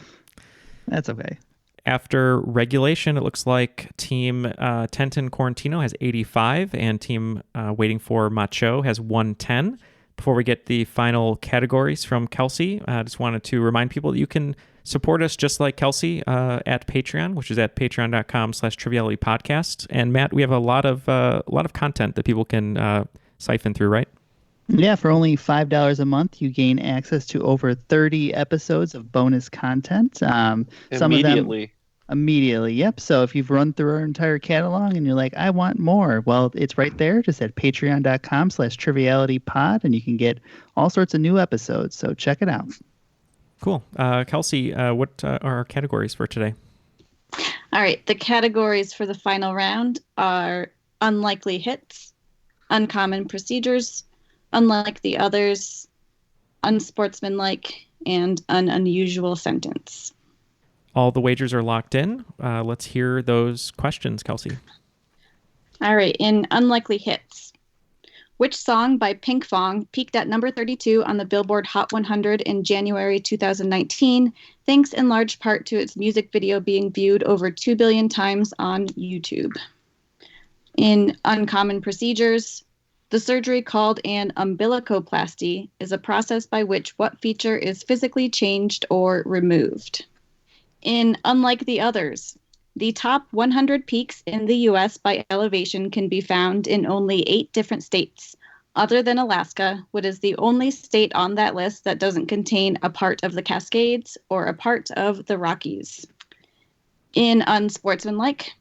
that's okay.
After regulation, it looks like Team Tenton Quarantino has 85, and Team Waiting for Macho has 110. Before we get the final categories from Kelsey, I just wanted to remind people that you can support us just like Kelsey at Patreon, which is at patreon.com/Triviality Podcast. And Matt, we have a lot of content that people can siphon through, right?
Yeah, for only $5 a month, you gain access to over 30 episodes of bonus content. Some of them immediately. Yep. So if you've run through our entire catalog and you're like, I want more, well, it's right there, just at patreon.com/trivialitypod, and you can get all sorts of new episodes. So check it out.
Cool. Kelsey, what are our categories for today?
All right. The categories for the final round are unlikely hits, uncommon procedures, unlike the others, unsportsmanlike, and an unusual sentence.
All the wagers are locked in. Let's hear those questions, Kelsey.
All right. In unlikely hits, which song by Pink Fong peaked at number 32 on the Billboard Hot 100 in January 2019, thanks in large part to its music video being viewed over 2 billion times on YouTube? In uncommon procedures, the surgery called an umbilicoplasty is a process by which what feature is physically changed or removed? In unlike the others, the top 100 peaks in the U.S. by elevation can be found in only 8 different states. Other than Alaska, which is the only state on that list that doesn't contain a part of the Cascades or a part of the Rockies. In unsportsmanlike,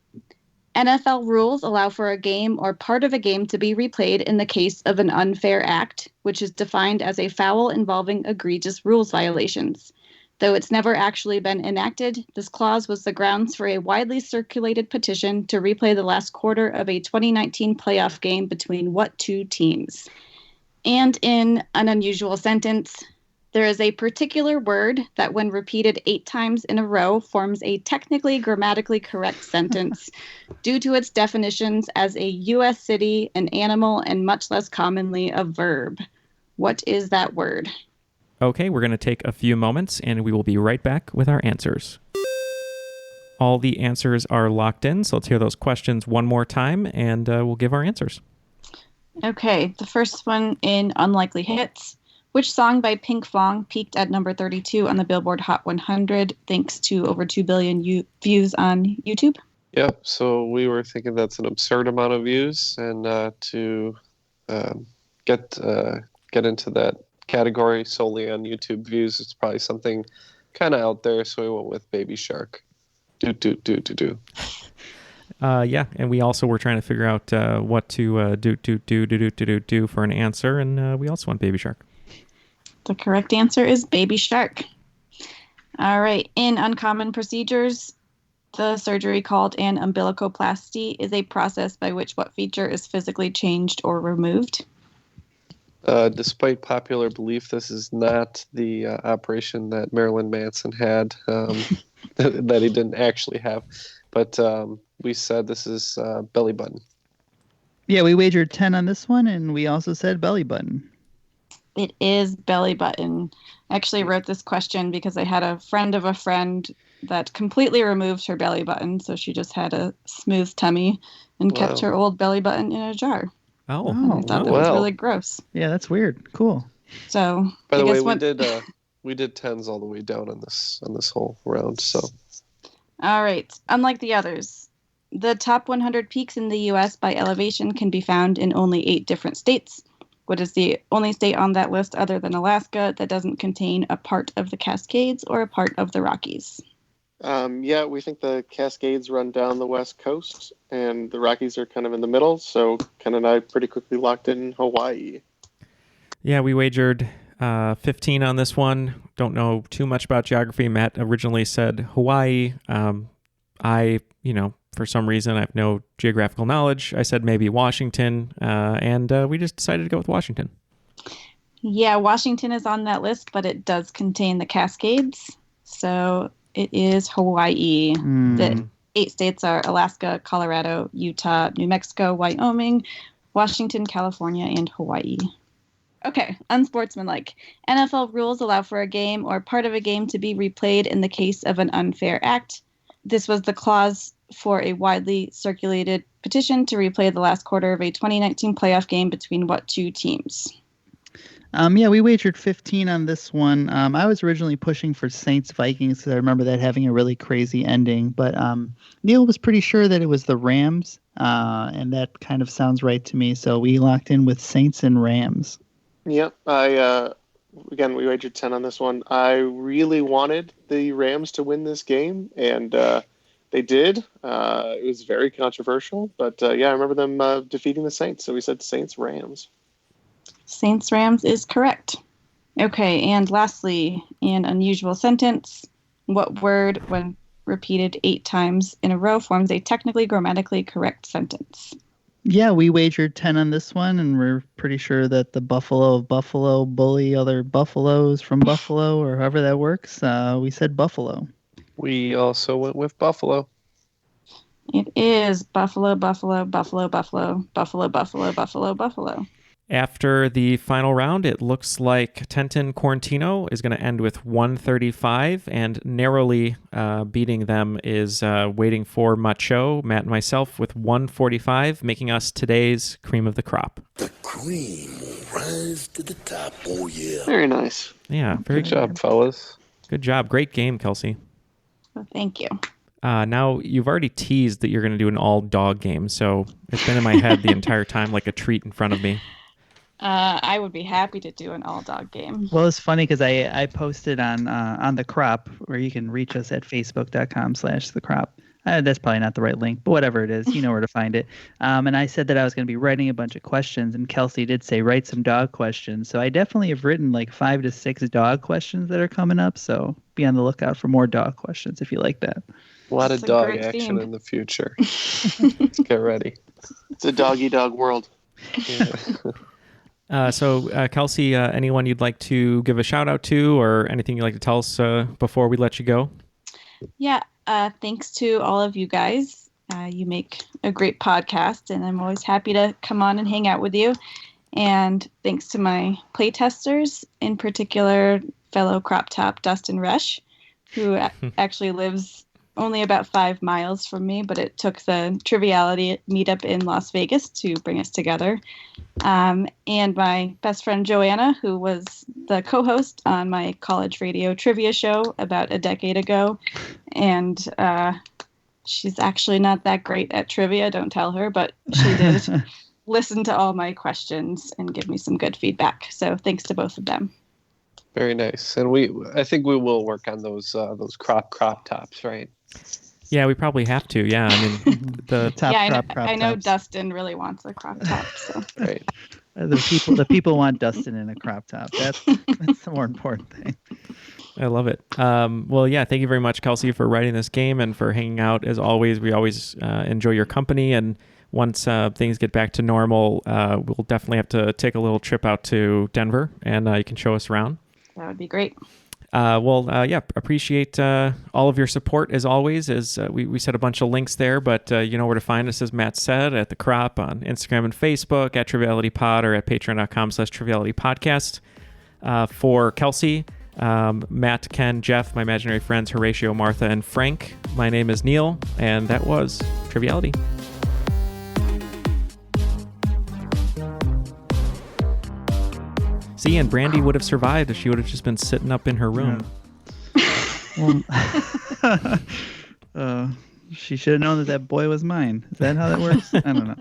NFL rules allow for a game or part of a game to be replayed in the case of an unfair act, which is defined as a foul involving egregious rules violations. Though it's never actually been enacted, this clause was the grounds for a widely circulated petition to replay the last quarter of a 2019 playoff game between what 2 teams? And in an unusual sentence, there is a particular word that when repeated 8 times in a row forms a technically grammatically correct sentence due to its definitions as a U.S. city, an animal, and much less commonly a verb. What is that word?
Okay, we're going to take a few moments and we will be right back with our answers. All the answers are locked in, so let's hear those questions one more time and we'll give our answers.
Okay, the first one in unlikely hits. Which song by Pink Fong peaked at number 32 on the Billboard Hot 100 thanks to over 2 billion views on YouTube?
Yep, so we were thinking that's an absurd amount of views, and to get into that category solely on YouTube views, it's probably something kind of out there, so we went with Baby Shark. Do.
Yeah, and we also were trying to figure out what to do for an answer, and we also went Baby Shark.
The correct answer is Baby Shark. All right, in uncommon procedures, the surgery called an umbilicoplasty is a process by which what feature is physically changed or removed?
Despite popular belief, this is not the operation that Marilyn Manson had, that he didn't actually have. But we said this is belly button.
Yeah, we wagered 10 on this one, and we also said belly button.
It is belly button. I actually wrote this question because I had a friend of a friend that completely removed her belly button, so she just had a smooth tummy and kept her old belly button in a jar.
Oh,
I thought that was really gross.
Yeah, that's weird. Cool.
So,
by the way, we did 10s all the way down on this whole round. So,
all right. Unlike the others, The top 100 peaks in the U.S. by elevation can be found in only 8 different states. What is the only state on that list other than Alaska that doesn't contain a part of the Cascades or a part of the Rockies?
Yeah, we think the Cascades run down the west coast, and the Rockies are kind of in the middle. So Ken and I pretty quickly locked in Hawaii.
Yeah, we wagered 15 on this one. Don't know too much about geography. Matt originally said Hawaii. For some reason, I have no geographical knowledge. I said maybe Washington, and we just decided to go with Washington.
Yeah, Washington is on that list, but it does contain the Cascades. So it is Hawaii. The 8 states are Alaska, Colorado, Utah, New Mexico, Wyoming, Washington, California, and Hawaii. Okay, unsportsmanlike. NFL rules allow for a game or part of a game to be replayed in the case of an unfair act. This was the clause for a widely circulated petition to replay the last quarter of a 2019 playoff game between what 2 teams?
Yeah, we wagered 15 on this one. I was originally pushing for Saints-Vikings because I remember that having a really crazy ending. But Neal was pretty sure that it was the Rams, and that kind of sounds right to me. So we locked in with Saints and Rams.
Yep. Again, we wagered 10 on this one. I really wanted the Rams to win this game, and they did. It was very controversial. But, yeah, I remember them defeating the Saints. So we said Saints-Rams.
Saints-Rams is correct. Okay, and lastly, an unusual sentence. What word, when repeated 8 times in a row, forms a technically grammatically correct sentence?
Yeah, we wagered 10 on this one, and we're pretty sure that the Buffalo of Buffalo bully other buffaloes from Buffalo, or however that works. We said Buffalo.
We also went with Buffalo.
It is Buffalo, Buffalo, Buffalo, Buffalo, Buffalo, Buffalo, Buffalo, Buffalo.
After the final round, it looks like Tenton Quarantino is going to end with 135, and narrowly beating them is Waiting for Macho, Matt and myself, with 145, making us today's cream of the crop.
The cream will rise to the top. Oh, yeah.
Very nice.
Yeah, very
Good job, fellas.
Good job. Great game, Kelsey.
Well, thank you.
Now, you've already teased that you're going to do an all-dog game, so it's been in my head the entire time like a treat in front of me.
I would be happy to do an all-dog game.
Well, it's funny because I posted on The Crop, where you can reach us at facebook.com/The Crop. That's probably not the right link, but whatever it is, you know where to find it. And I said that I was going to be writing a bunch of questions, and Kelsey did say write some dog questions. So I definitely have written like 5 to 6 dog questions that are coming up. So be on the lookout for more dog questions if you like that.
A lot
That's
of
a
dog
great
action
theme.
in the future. Let's get ready.
It's a dog world.
Yeah.
So Kelsey, anyone you'd like to give a shout out to, or anything you'd like to tell us before we let you go?
Yeah, thanks to all of you guys. You make a great podcast, and I'm always happy to come on and hang out with you. And thanks to my playtesters, in particular, fellow crop top Dustin Resch, who actually lives only about 5 miles from me, but it took the Triviality meetup in Las Vegas to bring us together. And my best friend Joanna, who was the co-host on my college radio trivia show about a decade ago. And she's actually not that great at trivia, don't tell her, but she did listen to all my questions and give me some good feedback. So thanks to both of them.
Very nice. And I think we will work on those crop tops, right?
Yeah, we probably have to. Yeah, I mean the
Top
yeah,
crop
I know
tops.
Dustin really wants a crop top. So
Right.
The people want Dustin in a crop top. That's the more important thing.
I love it. Well, yeah, thank you very much, Kelsey, for writing this game and for hanging out. As always, we always enjoy your company. And once things get back to normal, we'll definitely have to take a little trip out to Denver, and you can show us around.
that would be great.
Appreciate all of your support as always. As we said a bunch of links there, but you know where to find us, as Matt said, at The Crop on Instagram and Facebook, at Triviality Pod, or at patreon.com/Triviality Podcast. For Kelsey, Matt, Ken, Jeff, my imaginary friends, Horatio, Martha, and Frank, my name is Neal, and that was Triviality. See, and Brandy would have survived if she would have just been sitting up in her room.
Well, She should have known that boy was mine. Is that how that works? I don't know.